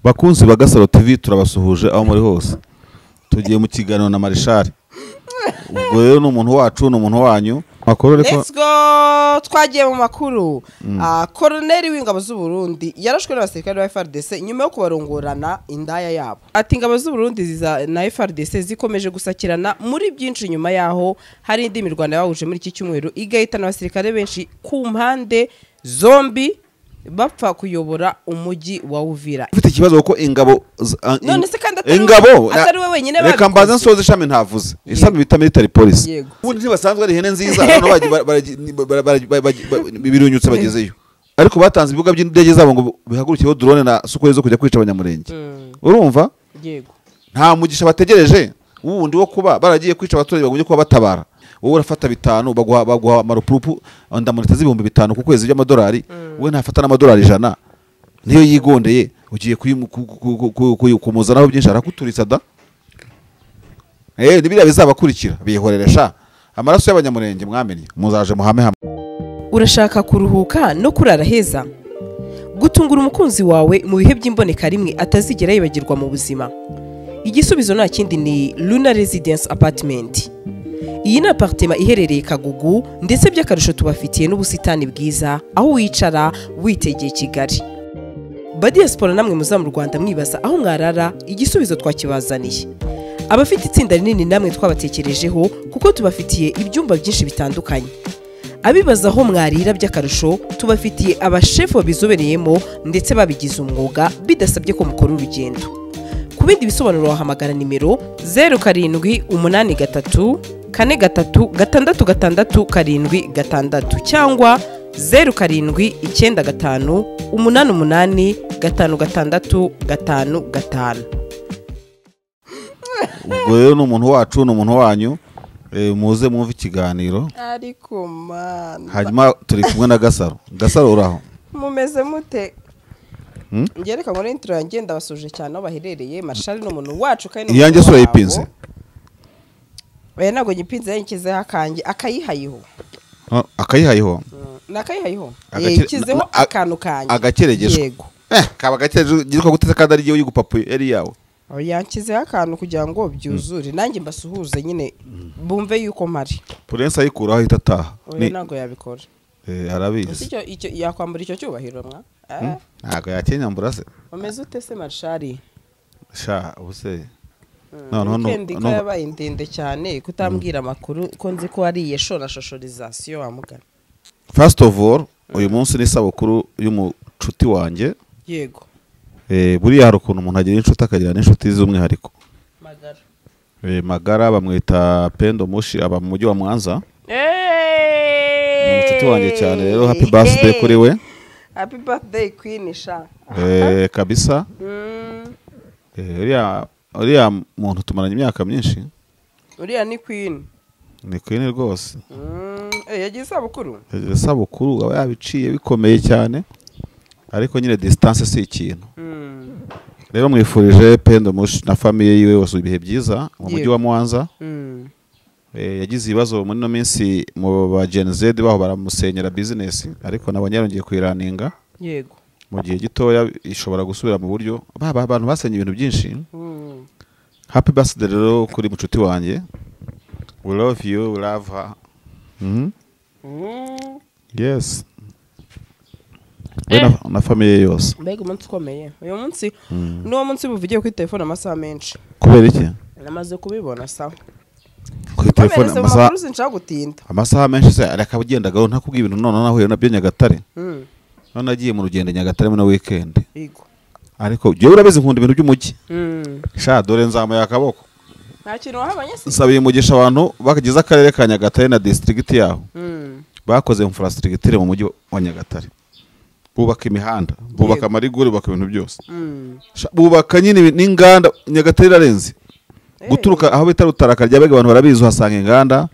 bakunzi ba Gasaro TV turabasuhuje aho muri hose. Tugiye mu kiganiro na Marshal. Ubwo rero n'umuntu wacu n'umuntu wanyu. Let's go twagiye mu makuru. Colonel w'ingabo z'u Burundi yarashwe n'abasirikare ba FARDC nyuma yo kubarongorana indaya yabo. Ati ingabo z'u Burundi ziza na FARDC zikomeje gusakirana muri byinshi nyuma yaho hari indi mirwano yahuje muri iki cyumweru igahitana abasirikare benshi ku mpande zombi bapfa kuyobora umujyi wa Uvira. Ufite ikibazo uko ingabo none se kandi atari we wenyine ba reka mbaza nsoze ishami ntavuze ishami bita military police ubundi ntibasanzwe ari hene nziza hano birunyutse bagezeyo ariko batanze ibibuga by'indege zabo ngo bihagurukiyeho drone na suko zo kujya kwica abanyamurenge urumva yego nta mugisha bategereje ubundi wo kuba baragiye kwica abaturage bagumye kuba batabara wowe urafata 5 baguha amarupurupu ndamoneta z'ibihumbi 5 ku kwezi by'amadolari wowe ntafata n'amadolari 100 niyo yigondeye ugiye kumuzanaho byinshi arakuturitsa da nibira bizabakurikira bihoreresha amaraso y'abanyamurenge mwamenye muzaje muhame hamwe. Urashaka kuruhuka no kurara heza gutungura umukunzi wawe mu bihe by'imboneka rimwe atazigera yibagirwa mu buzima. Igisubizo nta kindi ni Luna Residence Apartment. Iyi ni apartment iherereye Kagugu ndetse by'akarusho tubafitiye n'ubusitani bwiza aho wicara witegeye Kigali. Badiaspora namwe muza mu Rwanda mwibaza aho mwarara igisubizo twakibazaniye. Abafite itsinda rinini namwe twabatekerejeho kuko tubafitiye ibyumba byinshi bitandukanye. Abibaza aho mwarira by'akarusho tubafitiye abashefu babizobereyemo ndetse babigize umwuga bidasabye ko mukora urugendo. Kubindi bisobanuro wahamagara nimero 0783 4366 cyangwa 0795 88 Ubwo rero n'umuntu wacu n'umuntu wanyu muze mwumva ikiganiro ariko man hanyuma turi kumwe na Gasaro uraho mumeze mute ngereka ngo intro yanjye ndabasuje cyane aho baherereye Marshal n'umuntu wacu kandi yanjye sura yipinze oya nago nyipinze yankize hakanjye akayihayiho nakayihayiho yikizeho akantu kanje agakeregeje yego kaba gakereje gitwa guteze kandi ari giye yigupapuye yari yawe yankizeho akantu kugira ngo byuzure nanjye mbasuhuze nyine bumve yuko mari Prince ayikuraho itataha ni nago yabikora arabizi icyo yakwambura icyo cyubahiro mwa ntago yakenyambura se umeze ute se Marshal sha ubuse no yabaye ndende cyane kutambwira amakuru ko nzi ko ariye shorashorization amugana. First of all uyu munsi ni sabukuru y'umucuti wanjye yego buriya hari ukuntu umuntu agira inshuti akagira n'inshuti z'umwihariko Magara bamwita Pendo Mushi aba mu mujyi wa Mwanza umucuti wanjye cyane rero happy birthday kuri we. Happy birthday Queen sha kabisa uriya muntu tumaranye imyaka myinshi uriya ni Queen rwose yagiye sabukuru aba yabiciye bikomeye cyane ariko nyine distance si ikintu rero mwifurije Pendo Mushi na famille yiwe bose ibihe byiza mu mujyi wa Mwanza yagize ibibazo muri no minsi mu ba Gen Z baho baramusenyera business ariko nabonye yarongeye kwiraninga yego mu gihe gitoya ishobora gusubira mu buryo abantu basenye ibintu byinshi. Happy birthday rero kuri mucuti wanjye. We love you, we love her. Yes. Na famille yose. Mbega umunsi ukomeye. Uyu munsi n'uwo munsi buvugiye kuri telefone amasaha menshi. Kubera iki? Namaze kubibona sawa. Kuri telefone amasaha menshi se areka bugendagaho ntakubwiye ibintu none nahuye nabyo Nyagatare. None agiye mu rugendo Nyagatare mu weekend. Yego. Ariko je urabizi nkunda ibintu by'umujyi. Sha dore nzama yakaboko. Nta kintu wahabanye se. Nsabiye mugisha abantu bakagize akarere ka Nyagatare na district yaho. Bakoze infrastructure mu mujyi wa Nyagatare. Bubaka imihanda, bubaka amarigori, bubaka ibintu byose. Bubaka nyine n'inganda Nyagatare irarenze. Guturuka aho bita Rutaraka ryabega abantu barabizi uhasanga inganda.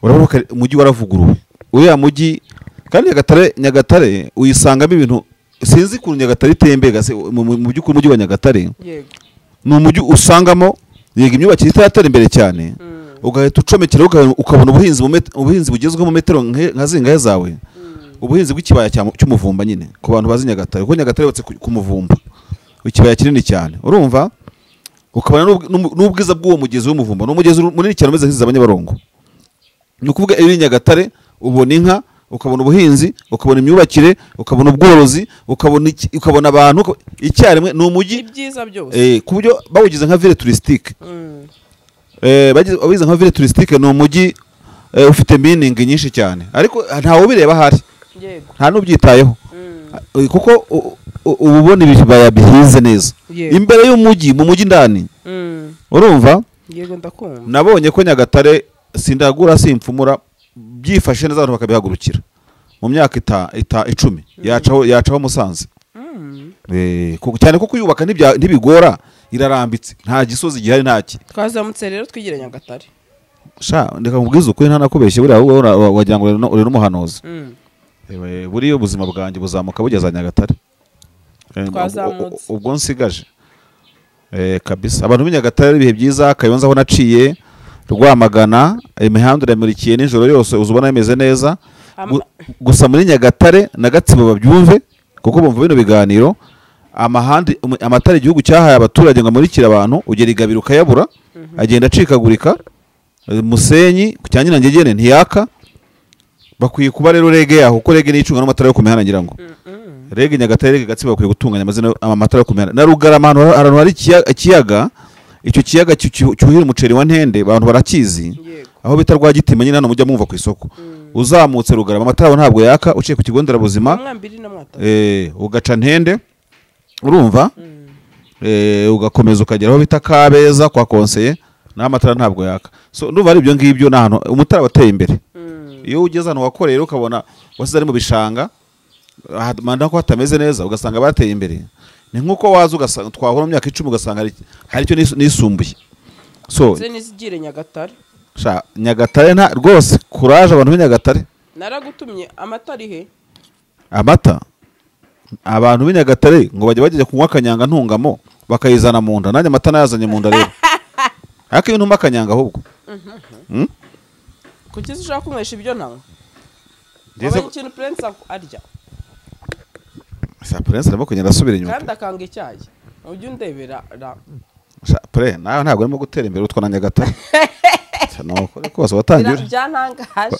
Urabuka umujyi waravuguruwe. Uriya mujyi kandi Nyagatare uyisangamo ibintu sinzi ku Nyagatare itembega se mu by'ukuri umujyi wa Nyagatare. Yego. Ni umujyi usangamo yega imyubakire itatera imbere cyane. Ugahita ucomekera ukabona ubuhinzi bugezweho mu metero nka zingahe zawe. Ubuhinzi bw'ikibaya cy'umuvumba nyine ku bantu bazi Nyagatare kuko Nyagatare batse ku muvumba ikibaya kinini cyane urumva ukabona n'ubwiza bw'uwo mugezi w'umuvumba n'umugezi munini cyane umeze nk'iza Abanyabarongo ni ukuvuga iri Nyagatare ubona inka ukabona ubuhinzi ukabona imyubakire ukabona ubworozi ukabona abantu icyarimwe ni umujyi ibyiza byose ku buryo bawugize nka ville touristique bagize nka ville touristique ni umujyi ufite meaning nyinshi cyane ariko ntawo bireba hari nta n'ubyitayeho kuko ubona ibibaya bihize neza imbere y'umujyi mu mujyi ndani urumva yego ndakumva nabonye ko Nyagatare sindagura simpfumura byifashe neza abantu bakabihagurukira mu myaka 10 yacaho Musanze cyane kuko yubaka ntibigora irarambitse nta gisozi gihari ntaki twazamutse rero twigira Nyagatare ndeka mubwiza ukuri nta nakubeshye buriya wagira ngo uri n'umuhanuzi buriya ubuzima bwanjye buzamuka bugeza Nyagatare ubwo nsigaje kabisa abantu b'Inyagatare ibihe byiza Kayonza aho naciye Rwamagana imihanda iramurikiye nijoro yose uzubona imeze neza gusa muri Nyagatare na Gatsibo babyumve kuko bumva bino biganiro amatara igihugu cyahaye abaturage ngo amurikire abantu ugera igabiro ukayabura agenda acikagurika Musenyi ku cyanyina ngegene ntiyaka bakwiye kuba rero rege yaho kuko rege n'icunga n'amatara yo ku mihanda ngira ngo rege Nyagatare rege Gatsibo bakwiye gutunganya amazina amatara yo ku mihanda na Rugarama ahantu hari ikiyaga icyo kiyaga cyuhira umuceri wa Ntende abantu barakizi aho bita Rwagitima nyine hano mujya mwumva ku isoko uzamutse Rugarama amatara ntabwo yaka uciye ku kigo nderabuzima ugaca Ntende urumva ugakomeza ukagera aho bita Kabeza kwa konseye n'amatara ntabwo yaka so ndumva ari ibyo ngibyo nahantu umutara wateye imbere iyo ugeze hano wakoreye ukabona wasize ari mu bishanga manda ko hatameze neza ugasanga bateye imbere ni nkuko waza ugasanga twahora mu myaka 10 ugasanga hari icyo nisumbuye so nizigire Nyagatare Nyagatare nta rwose courage abantu b'Inyagatare naragutumye amata rihe amata abantu b'Inyagatare ngo bajye kunywa akanyanga ntungamo bakayizana mu nda nanjye amata nayazanye mu nda rero ariko iyo ntuma akanyanga ahubwo kuki ushaka kunywesha ibyo ntawe ndetse ikintu Prince arya Prince arimo kugenda asubira inyuma kandi akanga icyayi ujye undebera Prince nawe ntabwo arimo gutera imbere utwa na Nyagatare nuko kose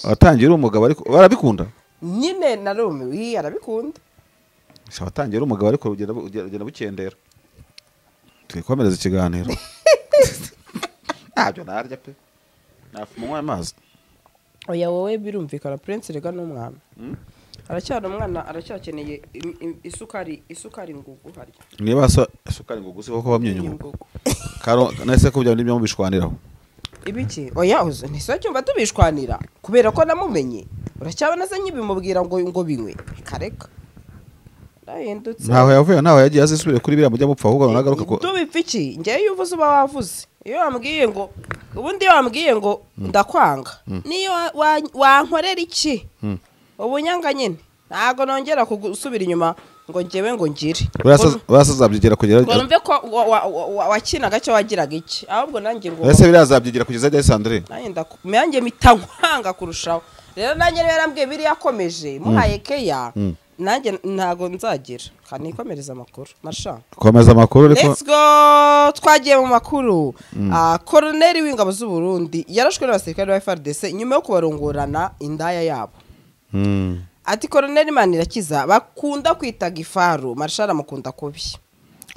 watangira umugabo ariko barabikunda nyine narumiwe arabikunda watangira umugabo ariko ugenda bukendera twikomereza ikiganiro ntabyo narya pe nafumunywa amazi oya wowe birumvikana Prince rega n'umwana aracyari umwana aracyakeneye isukari ngugu harya niba isukari ngugu se koko bamyenyuye karo nase ko bya ndibyo mubishwaniraho ibiki oya uzo ntiso cyumva tubishwanira kubera ko namumenye uracyabona se nyibimubwira ngo binywe kareka ndahindutse ntaho yavuye ntaho yagiye azisubire kuri biriya mujya mupfa ahubwo nagaruka ko tubipfiki ngiye yuvuze uba wavuze iyo wambwiye ngo ubundi wambwiye ngo ndakwanga niyo wankorera iki ubunyanga nyine ntago nongera gusubira inyuma ngo ngewe ngo ngire urasazabyigira kugera ngo numve ko wakinaga cyo wagiraga iki ahubwo nanjye ngo ese birazabyigira kugeza rya Sandrine nanjye mitankwanga kurushaho rero nanjye yarambwiye biri yakomeje muhaye keya nanjye ntago nzagira kanikomereza amakuru masha komeza amakuru ariko let's go twagiye mu makuru Colonel w'ingabo z'u Burundi yarashwe n'abasirikare ba FARDC nyuma yo kubarongorana indaya yabo ati Colonel Manirakiza bakunda kwita Gifaru Marshal amukunda kubi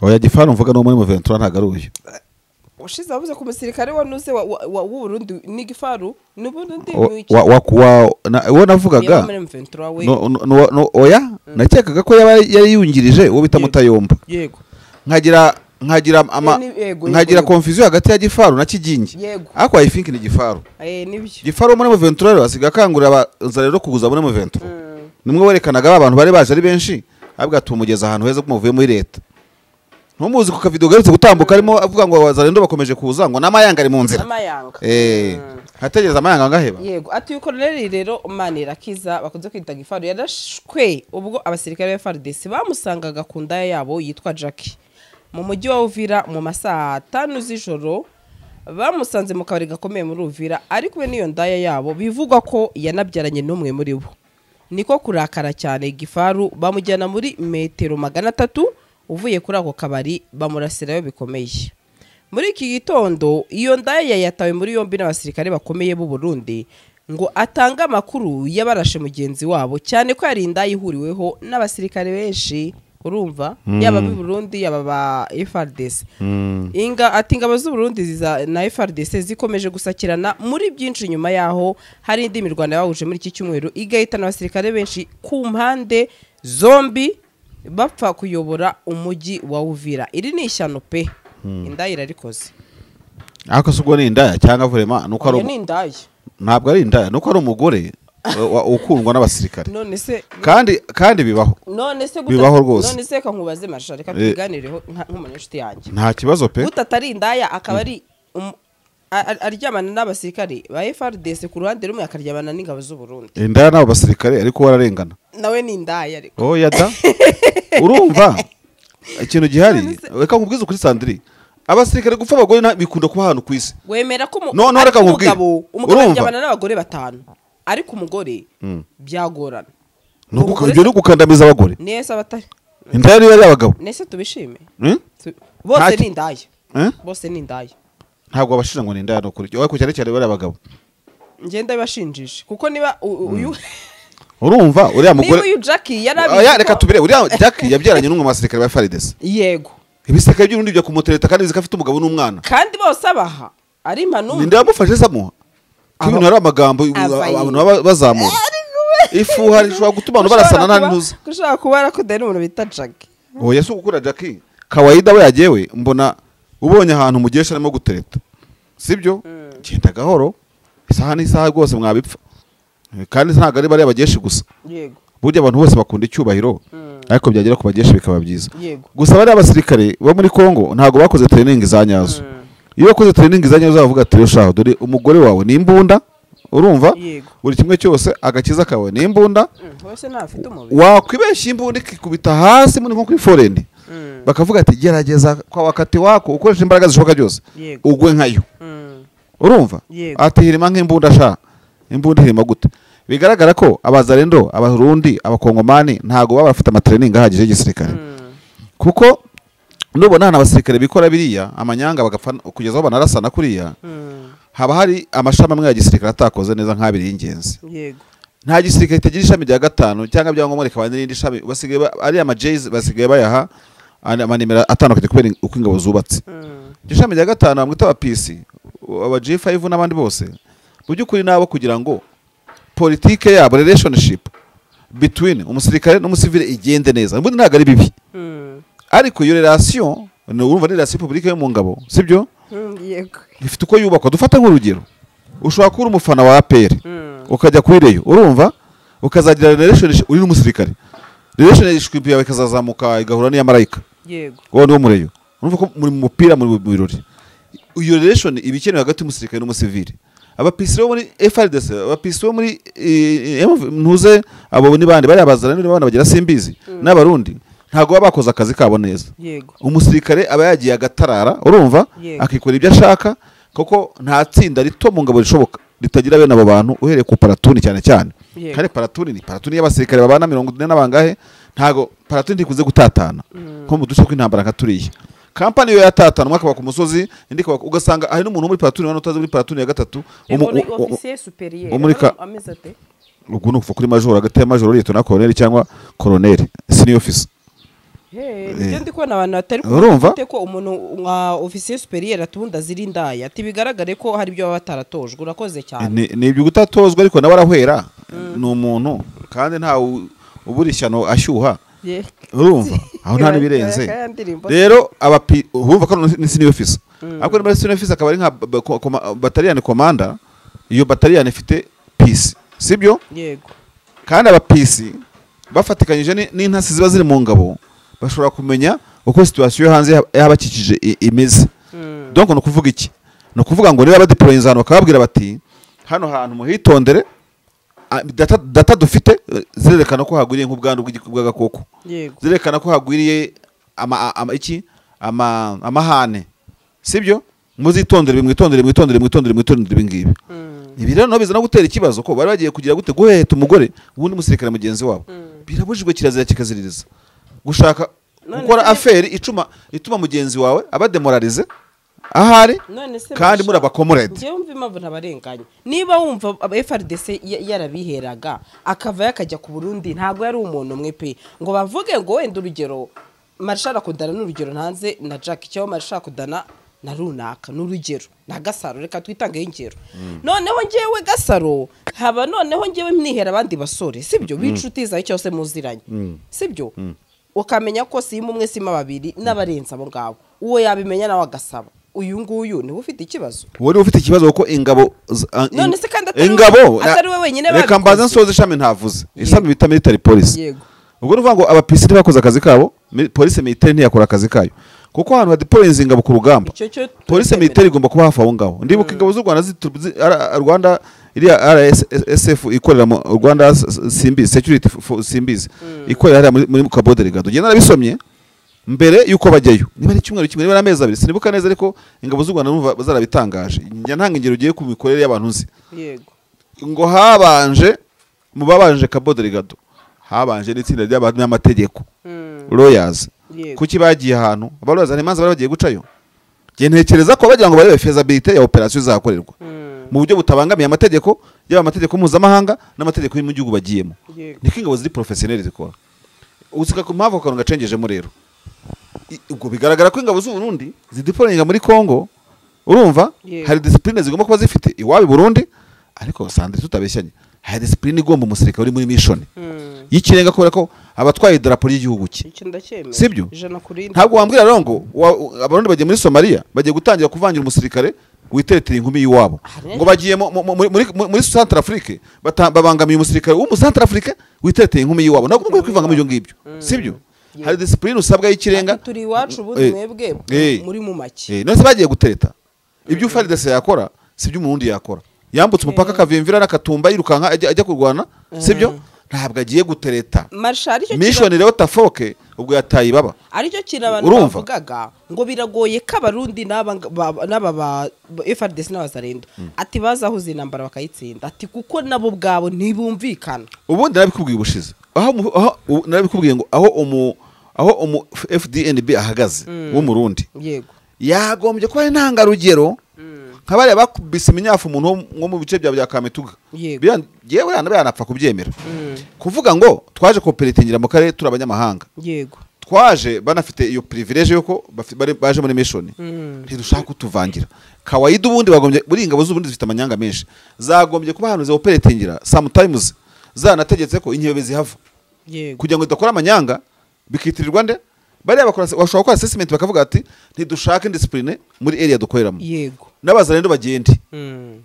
oya Gifaru mvuga no muri Ventura ntagaruye ushize avuze ku musirikare wanuze w'u Burundi ni Gifaru n'ubundi wo navugaga no oya nakekaga ko yari yungirije uwo bita Mutayomba yego nkagira confusion hagati ya Gifaru na Kigingi ariko I think ni Gifaru nibyo Gifaru muri Ventura rero asiga kangurira abazarero kuguza muri Ventura nimwe werekanaga abantu bari baje ari benshi abwa tumugeza ahantu heza kumuvuye muri leta ntumuzi ku kavido garutse gutambuka arimo avuga ngo abazarendo bakomeje kuza ngo namayanga ari mu nzira hategereza amayanga ngaheba yego ati Colonel rero Manirakiza bakunze kwita Gifaru yarashwe ubwo abasirikare ba FARDC bamusangaga ku ndaya yabo yitwa Jackie mu mujyi wa Uvira mu masaha 5 z'ijoro bamusanze mu kabari gakomeye muri Uvira ariko we niyo ndaya yabo bivugwa ko yanabyaranye n'umwe muri bo niko kurakara cyane Gifaru bamujyana muri metero 300 uvuye kuri ako kabari bamurasirayo bikomeye. Muri iki gitondo iyo ndaya yatawe muri yombi n'abasirikare bakomeye b'u Burundi ngo atange amakuru yabarashe mugenzi wabo, cyane ko yari indaya ihuriweho n'abasirikare benshi, urumva, yaba b'i Burundi yaba ba FARDC. Ati ingabo z'u Burundi na FARDC zikomeje gusakirana muri byinshi nyuma yaho hari indi mirwano yahuje muri iki cyumweru igahitana abasirikare benshi ku mpande zombi bapfa kuyobora umujyi wa Uvira. Iri ni ishyano pe. Indaya irarikoze. Ako subwo ni indaya cyangwa vrema nuko ari indaya. Ntabwo ari indaya nuko ari umugore ukundwa n'abasirikare. None se kandi bibaho. None se bibaho rwose. None se kankubaze mashari kabiganireho nk'umunyeshuri yanjye. Nta kibazo pe. Gutatari indaya akaba ari aryamana n'abasirikare ba FARDC ku ruhande rumwe akaryamana n'ingabo z'u Burundi. Indaya n'abo basirikare ariko wararengana. Nawe ni indaya ariko. Oh yada. Urumva? Ikintu gihari reka nkubwize kuri Sandri. Abasirikare gupfa abagore bikunda kuba ahantu kwisi. Wemera ko umugabo aryamana n'abagore batanu ariko umugore byagorana. Nuko ibyo no gukandamiza abagore. Nese abatari. Indaya ari abagabo. Nese tubishime. Bose ni indaya. Bose ni indaya. Ntabwo abashira ngo ni indaya no kuri. Wowe cyane cyane bari abagabo. Ngenda bibashinjije kuko niba uyu urumva uriya mugore uyu Jackie yarabiye. Reka tubire uriya Jackie yabyaranye n'umwe masirikare ba FARDC. Yego. Ibisirikare by'urundi byo kumutereta kandi bizikafite umugabo n'umwana. Kandi bose abaha ari impanuro. Ninde yamufashe samuha? Kibintu hari amagambo abantu bazamura. Ifu hari shwa gutuma abantu barasana nta ntuza. Kushaka kubara ko deni umuntu bita Jackie. Oya so gukura Jackie. Kawaida we yagewe mbona ubonye ahantu mugesha arimo gutereta. Sibyo? Genda gahoro. Isaha n'isaha rwose mwabipfa. Kandi ntago ari bari abageshi gusa. Yego. Burya abantu bose bakunda icyubahiro. Ariko byagera ku bageshi bikaba byiza. Yego. Gusa bari abasirikare bo muri Kongo ntago bakoze training zanyazo. Iyo wakoze training zanyazo bavuga ati "Reshaho dore umugore wawe ni imbunda." Urumva? Buri kimwe cyose agakiza kawe ni imbunda. Wese ntafite umubiri. Wakwibeshya imbunda ikikubita hasi muri nko kuri foreign. Bakavuga ati gerageza kwa wakati wako ukoresha imbaraga zishoboka byose. Ugwe nkayo. Urumva? Ati hirima nk'imbunda sha. Imbunda hirima gute? Bigaragara ko abazarendo, abarundi, abakongomani ntago baba bafite amatraining ahagije y'igisirikare. Kuko nubona abasirikare bikora biriya amanyanga bagapfa kugezaho banarasana kuriya. Haba hari amashami amwe ya gisirikare atakoze neza nk'abiri y'ingenzi. Yego. Nta gisirikare kitagira ishami rya gatanu cyangwa bya ngombwa reka n'irindi shami basigaye ari ama J's basigaye bayaha amanimera atandukanye kubera uko ingabo zubatse. Ishami rya gatanu bamwita aba PC, aba G5 n'abandi bose. Mu by'ukuri nabo kugira ngo politike yabo relationship between umusirikare n'umusivile igende neza. Mbundi ntago ari bibi. Ariko iyo relation urumva ni relation publique yo mu ngabo, sibyo? Yego. Ifite uko yubakwa. Dufata nk'urugero. Ushobora kuba umufana wa APR ukajya kuri Reyo, urumva? Ukazagira relationship uri n'umusirikare. Relationship yawe ikazazamuka igahura n'iya marayika. Yego. Wowe ni wo mureyo. Urumva ko muri mupira muri birori. Iyo relation ibikenewe hagati y'umusirikare n'umusivile. Abapisi bo muri FARDC, abapisi bo muri ntuze abo ni bandi bari abazana n'abana bagira simbizi n'abarundi ntago baba bakoze akazi kabo neza. Yego. Umusirikare aba yagiye agatarara, urumva? Akikora ibyo ashaka kuko nta tsinda rito mu ngabo rishoboka ritagira bene abo bantu uhereye ku paratuni cyane cyane. Kare paratuni y'abasirikare babana 40 n'abangahe ntago paratuni ntikuze gutatana nko mu duce kw'intambara nka turiye. Kampani yo yatatana mwaka ku musozi indi ugasanga ari n'umuntu muri paratuni wano utaze muri paratuni ya gatatu officier supérieur amezate. Ubwo nuko kuri major hagati ya major lieutenant colonel cyangwa colonel senior officer. Nibyo ndi kubona abantu batari kubite ko umuntu nka officier supérieur atunda zirindaya ati bigaragare ko hari byo baba bataratojwe. Urakoze cyane. Ni ibyo gutatozwa ariko nawe arahwera ni umuntu kandi nta uburishyano ashyuha. Urumva aho nta nibirenze. Rero urumva ko ni senior officer. Ariko ni senior officer akaba ari nka battalion commander. Iyo battalion ifite peace, sibyo? Yego. Kandi aba peace bafatikanyije n'intasi ziba ziri mu ngabo bashobora kumenya uko situation yo hanze y'abakikije imeze. Donc no kuvuga iki? No kuvuga ngo niba badeploying hano bakababwira bati hano hantu muhitondere data dufite zirerekana ko hagwiriye nk'ubwandu bw'agakoko. Zirerekana ko hagwiriye amahane, sibyo? Muzitondere ibingibi. Ibi rero no bizana gutera ikibazo ko bari bagiye kugira gute guheta umugore ubundi musirikare mugenzi wabo. Birabujijwe kirazira kikaziririza. Gushaka gukora affaire ituma mugenzi wawe abademoralize ahari kandi muri abakomorede. Ngiye wumva impamvu ntabarenganya. Niba wumva FRDC yarabiheraga akava yakajya ku Burundi ntago yari umuntu umwe pe ngo bavuge ngo wenda urugero Marshal kudana n'urugero ntanze na Jack cyo Marshal kudana na runaka n'urugero na Gasaro reka twitange ingero. Noneho ngewe Gasaro haba noneho ngewe mnihera abandi basore sibyo bicutiza cyose muziranye sibyo ukamenya ko sima umwe sima babiri n'abarenza abo ngabo uwo yabimenya nawe agasaba uyu nguyu ni ufite ikibazo wari ufite ikibazo ko ingabo none se kandi atari we wenyine reka mbaza nsoze ishami ntavuze ishami bita military police. Yego ubwo ruvuga ngo abapisiri bakoze akazi kabo police militaire ntiyakora akazi kayo kuko ahantu hadeployinze ingabo ku rugamba police militaire igomba kuba hafi aho ngaho. Ndibuka ingabo z'u Rwanda iriya RSF ikorera mu Rwanda Simbizi Security Simbizi ikorera muri Kabodere Gado. Ngiye narabisomye mbere yuko bajyayo niba ari cyumweru kimwe niba ari amezi abiri sinibuka neza ariko ingabo z'u Rwanda numva bazarabitangaje. Njya ntanga ingero ugiye ku mikorere y'abantu nzi. Yego ngo habanje mu babanje Kabodere Gado habanje n'itsinda ry'abantu n'amategeko lawyers kuki bagiye ahantu abaroza n'imanza bari bagiye gucayo. Ngiye ntekereza ko bagira ngo barebe feasibility ya operation zakorerwa mu buryo butabangamiye amategeko yaba amategeko mpuzamahanga n'amategeko y'mu gihugu bagiyemo. Niko ingabo ziri professionnel zikora uzika ku mpamvu ko ngacengeje rero ubwo bigaragara ko ingabo z'u Burundi zideployinga muri Congo urumva hari discipline zigomba kuba zifite iwabi Burundi ariko sande tutabeshyanye hari discipline igomba umusirikare uri muri mission y'ikirenga kubera ko abatwaye idarapo ry'igihugu cye sibyo ntabwo wambwira rero ngo abarundi bagiye muri Somalia bagiye gutangira kuvangira umusirikare witeretera inkumi yiwabo ngo bagiye muri Central Afrique babangamiye umusirikare wo mu Central Afrique witeretera inkumi yiwabo ntabwo ngomba kwivanga muri ngibyo sibyo hari discipline usabwa y'ikirenga turi iwacu bundi mwebwe muri mu make none bagiye gutereta ibyo FARDC yakora sibyo umurundi yakora yambutse umupaka akavimvira n'akatumba yirukanka ajya kurwana sibyo ntabwo agiye gutereta mission rero tafoke ubwo yataye baba aricyo kintu abantu bavugaga ngo biragoye ko abarundi n'aba FRDC n'abazarendo ati bazahuza intambara bakayitsinda ati kuko nabo bwabo ntibumvikana. Ubundi nabikubwiye ubushize aho nabikubwiye ngo aho umu FDNB ahagaze wo murundi yego yagombye kuba intangarugero nk'abari bakubise iminyafu umuntu nko mu bice bya Kamituga yewe yanapfa kubyemera kuvuga ngo twaje koperatingira mu karere turi abanyamahanga yego twaje banafite iyo privilege yuko baje muri mission ntidushaka kutuvangira kawaida ubundi bagombye buri ingabo z'ubundi zifite amanyanga menshi zagombye kuba hano operatingira sometimes zanategetse ko inkebe zihava yego kugira ngo idakora amanyanga bikitirirwa nde bari abakora bashobora gukora assessment bakavuga ati ntidushaka discipline muri area dukoreramo yego n'abazarendo bagende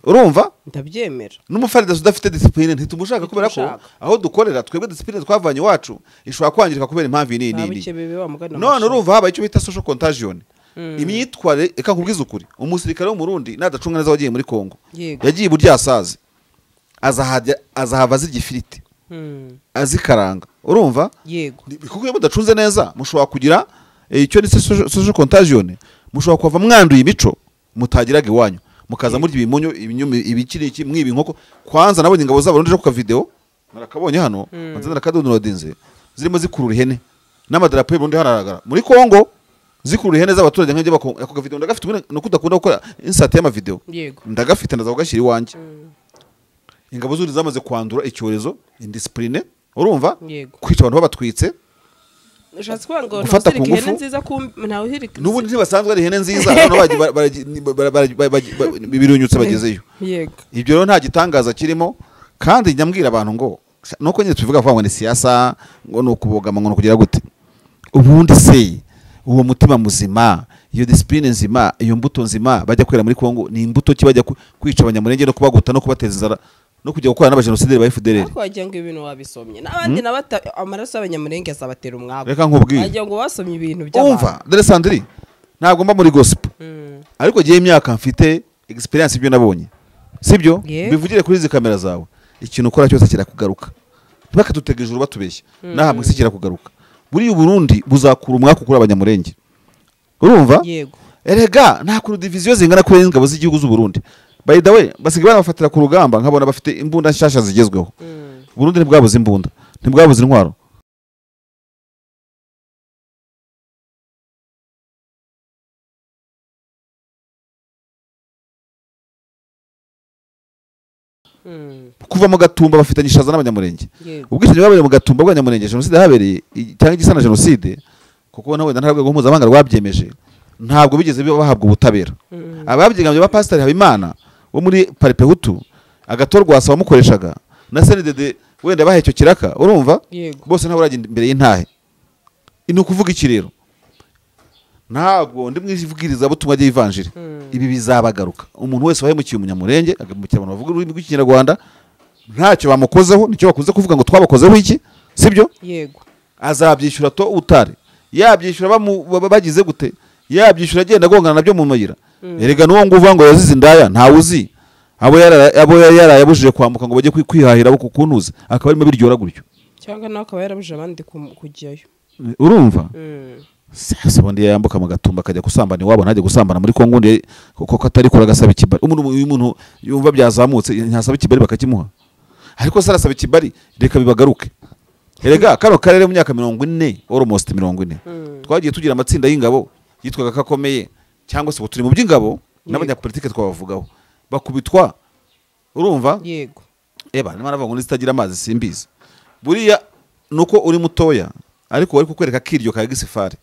urumva ndabyemera n'umufarida udafite discipline ntitumushaka kubera ko aho dukorera twebwe discipline twavanye wacu ishobora kwangirika kubera impamvu nini none urumva haba icyo bita social contagion imyitware eka nkubwiza ukuri umusirikare wo mu Burundi nadacunga neza wagiye muri Kongo yagiye buryasaze azahava zigifiriti azikaranga urumva yego kuko iyo mudacunze neza mushobora kugira icyo ni social contagion mushobora kuva mwanduye imico mutagiraga iwanyu mukaza muri ibimonyo ibinyumi ibikiri iki mwibi nkoko kwanza nabonye ingabo z'abarundi jo ku video narakabonye hano manzana nakadonodinze zirimo zikurura ihene n'amadarapo y'Uburundi haragara muri Kongo zikurura ihene z'abaturage nk'ije ako video ndagafite no kudakunda gukora insert y'ama video ndagafite ndaza kugashyira iwanje ingabo z'uri zamaze kwandura icyorezo indiscipline urumva kwica abantu babatwitse Ushatse kwa ngo ntosirike ihene nziza ku ntawe hirika n'ubundi ntibasanzwe ari ihene nziza hano birunyutse bagezeyo yego ibyo rero nta gitangaza kirimo kandi nyambwira abantu ngo nuko nyine tuvuga ngo ni siyasa ngo nukubogama ngo kugira gute ubundi se uwo mutima muzima iyo discipline nzima iyo mbuto nzima bajya kwera muri Kongo ni imbuto ki bajya kwica abanyamurenge no kubaguta no kubateza inzara no kujya gukora n'abajenosideri ba FDLR ko wagira ngo ibintu wabisomye n'abandi nabata amaraso y'abanyamurenge azabatera umwabo reka nkubwiye wagira ngo wasomye ibintu by'abantu umva dore Sandri ntabwo mba muri gospel ariko giye imyaka mfite experience ibyo nabonye sibyo bivugire kuri izi kamera zawe ikintu ukora cyose kirakugaruka ntibakadutegeje uru batubeshya nahamwe se kirakugaruka buri Burundi buzakura umwaka kuri abanyamurenge urumva yego erega nta kuru division zingana kuri ingabo z'igihugu z'u Burundi by the way basigaye bafatira ku rugamba nkabona bafite imbunda nshasha zigezweho Burundi ntibwabuze imbunda ntibwabuze intwaro kuva mu Gatumba bafitanye ishaza n'abanyamurenge. Yego. Ubwishingizi bwabereye mu Gatumba bw'abanyamurenge jenoside yahabereye cyangwa igisa na jenoside kuko na wenda nta rwego mpuzamahanga rwabyemeje ntabwo bigeze bahabwa ubutabera. Ababyigambye ba Pastor Habimana wo muri Paripehutu agatorwa asaba mukoreshaga na CNDD wenda bahe icyo kiraka urumva bose ntabwo uragenda imbere y'intahe. Ino kuvuga iki rero ntabwo ndi mwivugiriza butumwa ry'ivanjiri ibi bizabagaruka. Umuntu wese wahemukiye umunyamurenge agamukira abantu bavuga ururimi rw'ikinyarwanda ntacyo bamukozeho nicyo bakunze kuvuga ngo twabakozeho iki sibyo yego azabyishyura to utari yabyishyura bagize gute yabyishyura agenda agongana nabyo mu mayira. Erega n'uwo nguvuga ngo yazize indaya ntawe uzi abo yarayabujije kwambuka ngo bajye kwihahira abo kukunuza akaba arimo biryora gutyo cyangwa nawe akaba yarabuje abandi kujyayo urumva. Sasa bondi yambuka mu Gatumba akajya gusambana iwabo ntajye gusambana muri Kongo ndi kuko atari kora gasaba ikibari. Umuntu yumva byazamutse ntasaba ikibari bakakimuha ariko sarasaba ikibari reka bibagaruke. Erega kano karere mu myaka 40 almost 40 twagiye tugira amatsinda y'ingabo yitwaga kakomeye cyangwa se turi mu by'ingabo n'abanyapolitike twabavugaho bakubitwa urumva. Yego eba nimara bavuga ngo zitagira amazi simbizi buriya nuko uri mutoya ariko wari kukwereka kiryo ka Gisifari.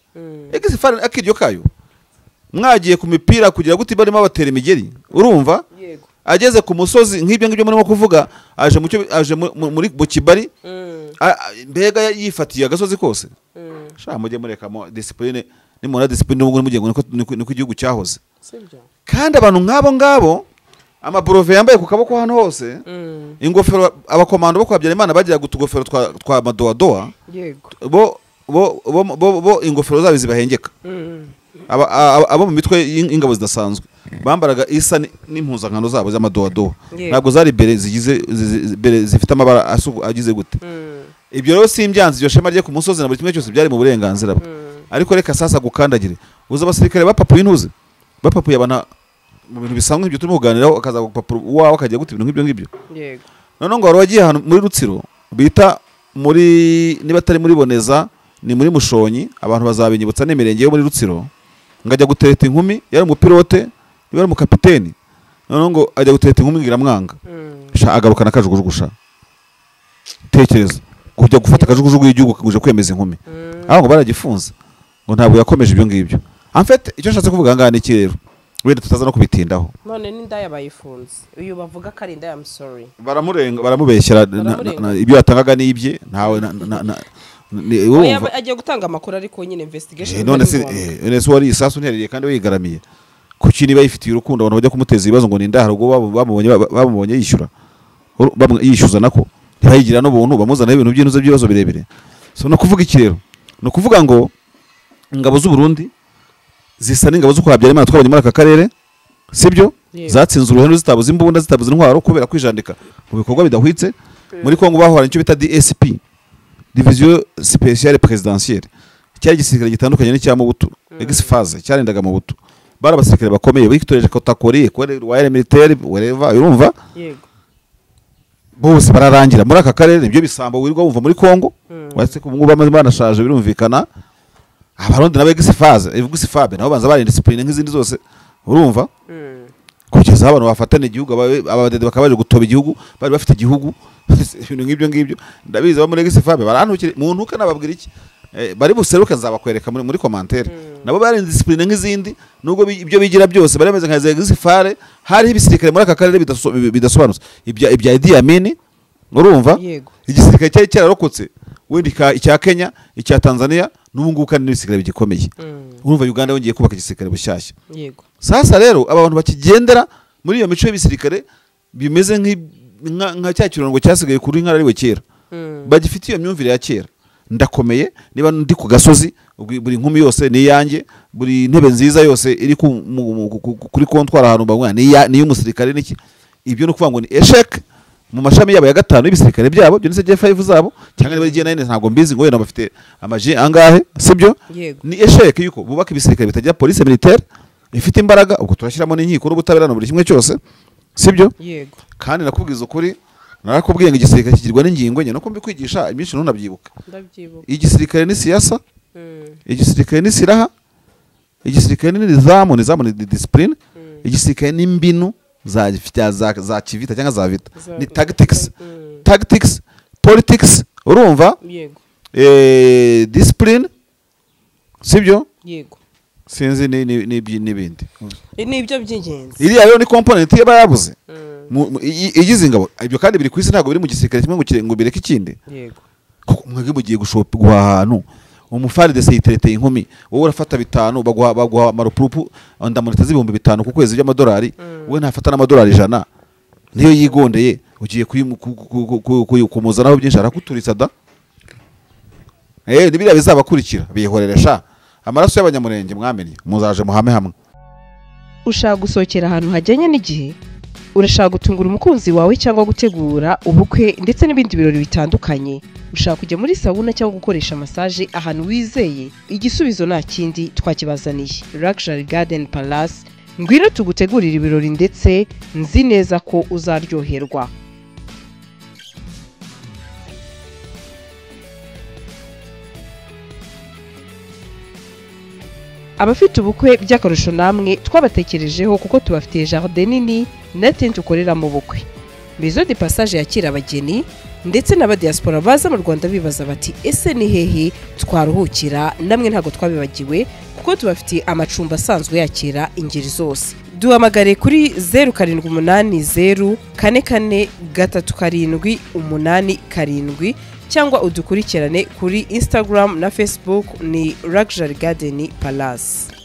Gisifari akiryo kayo mwagiye ku mipira kugira guti barimo abatera imigeri urumva. Yego ageze ku musozi nk'ibyo ngibyo murimo kuvuga aje muri Bukibari mbega yifatiye agasozi kose. Sha mujye murekamo discipline nimona discipline n'ubwo mugiye ngo niko igihugu cyahoze sibyo. Kandi abantu ngabo amabrove yambaye ku kaboko hano hose ingofero abakomando bo kwabyara Imana bagira gutugofero twa madoadoa. Yego bo ingofero zabo zibahengeka. Abo mu mitwe y'ingabo zidasanzwe bambaraga isa n'impuzankano zabo z'amadoadoa ntabwo zari bere zigize bere zifite amabara agize gute. Ibyo rero simbyanze iryo shema rye ku musozi na buri kimwe cyose byari mu burenganzira bwe. Ariko reka sasa gukandagire uza abasirikare bapapuye intuze bapapuye abana mu bintu bisanzwe ibyo turimo kuganiraho akaza gupapuro wawe akajya gute ibintu ngibyo. Yego none ngo wagiye hano muri Rutsiro bita muri niba atari muri Boneza ni muri Mushonyi abantu bazabinyibutsa n'imirenge yo muri Rutsiro ngajya gutereta inkumi yari umupilote yari umukapiteni none ngo ajya gutereta inkumi ngira mwanga sha agarukana kajugujugusha tekereza kujya gufata kajugujugu y'igihugu kaguje kwemeza inkumi aho ngo baragifunze ngo ntabwo yakomeje ibyo ngibyo. En fait icyo nshatse kuvuga ngana iki rero wenda tutaza no kubitindaho none n'indaya bayifunze uyu bavuga ko ari indaya. I'm sorry baramubeshyera ibyo yatangaga n'ibye ntawe agiye gutanga amakuru ariko nyine investigation none se wari isasu ntereye kandi wigaramiye kuki niba yifitiye urukundo abantu bajya kumuteza ibibazo ngo ninda harugwa bamubonye yishyura yishyuza nako ntibayigira n'ubuntu bamuzana ibintu by'intuze by'ibibazo birebire. So no kuvuga iki rero no kuvuga ngo ingabo z'u Burundi zisa n'ingabo zo kwabyara Imana twabonye muri aka karere sibyo zatsinze uruhendo zitabuza imbunda zitabuza intwaro kubera kwijandika mu bikorwa bidahwitse. Muri Kongo bahora nicyo bita DSP Division Spéciale Présidentielle cyari gisirikare gitandukanye n'icya Mobutu Ex-Phase cyarendaga Mobutu bara abasirikare bakomeye bikitoreje kotakoriye ko wire militaire wherever urumva. Yego bose bararangira muri aka karere ibyo bisambo wirirwa wumva muri Kongo wase ku nguba amaze banashaje birumvikana. Abarundi nabe Ex-Phase Ex-Fabe nabo banza bari discipline nk'izindi zose urumva. Kugeza abantu bafatana igihugu abadede bakabaje gutoba igihugu bari bafite igihugu ibintu ngibyo ndabizi muri Ex-Fabe barantukire muntu kanababwira iki bari buseruke nzabakwereka muri commentaire nabo bari discipline nk'izindi nubwo ibyo bigira byose bari bameze nka Ex-Fabe hari ibisirikare muri aka karere bidasobanutse ibya Idi Amin urumva. Igisirikare cyari cyararokotse wenda icya Kenya icya Tanzania n'ubungubu kandi n'ibisirikare bigikomeye urumva. Uganda yongeye kubaka igisirikare bushyashya. Yego sasa rero aba bantu bakigendera muri iyo mico y'ibisirikare bimeze nka cya kirongo cyasigaye kuri nkara ariwe kera bagifite iyo myumvire ya kera. Ndakomeye niba ndi ku gasozi buri nkumi yose ni yanjye buri ntebe nziza yose iri kuri kontwara ahantu bamwana ni y'umusirikare niki. Ibyo no kuvuga ngo ni eshek mu mashami yabo ya gatanu y'ibisirikare byabo byo ni G5 zabo cyangwa niba G9 ntabwo mbizi ngo yenda bafite amaji angahe sibyo. Ni eshek yuko bubaka ibisirikare bitagira police militaire ifite imbaraga ubwo turashyiramo n'inkiko n'ubutabera no buri kimwe cyose sibyo. Yego kandi nakubwiza ukuri narakubwiye ngo igisirikare kigirwa n'ingingo nyine no kumbikwigisha iminsi ntunabyibuka. Igisirikare ni siyasa igisirikare ni siraha igisirikare ni nizamu ni discipline igisirikare ni mbinu za kivita cyangwa za vita, ni tactics, politics, urumva, yego, discipline, sibyo, yego, sinzi n'ibindi nibyo by'ingenzi. iriya rero ni component yaba yabuze igize ingabo. Ibyo kandi biri ku isi, ntabwo biri mu gisirikare kimwe ngo bireke ikindi. Yego, kuko mwebwe mugiye guha ahantu umufaridese yitereteye inkumi, wowe urafata 5 baguha marupurupu ndamoneta z'ibihumbi 5 ku kwezi by'amadolari, wowe ntafata n'amadolari 100, niyo yigondeye ugiye kumuzanaho byinshi arakuturitsa da. Nibira bizabakurikira bihoreresha amaraso y'abanyamurenge mwamenye, muzaje muhame hamwe. ushaka gusohokera ahantu hajyanye n'igihe, urashaka gutungura umukunzi wawe cyangwa gutegura ubukwe ndetse n'ibindi birori bitandukanye, ushaka kujya muri sauna cyangwa gukoresha massage ahantu wizeye, igisubizo nta kindi twakibazaniye. Luxury Garden Palace, ngwino tugutegurira ibirori ndetse nzi neza ko uzaryoherwa. Abafite ubukwe by'akarusho namwe twabatekerejeho kuko tubafitiye jardin nini na tent ukorera mu bukwe. Maison de Passage yakira abageni ndetse n'abadiaspora baza mu Rwanda bibaza bati ese ni hehe twaruhukira, namwe ntago twabibagiwe kuko tubafitiye amacumbi asanzwe yakira ingeri zose. Duhamagare kuri 07844387 cyangwa udukurikirane kuri Instagram na Facebook ni Luxury Garden Palace.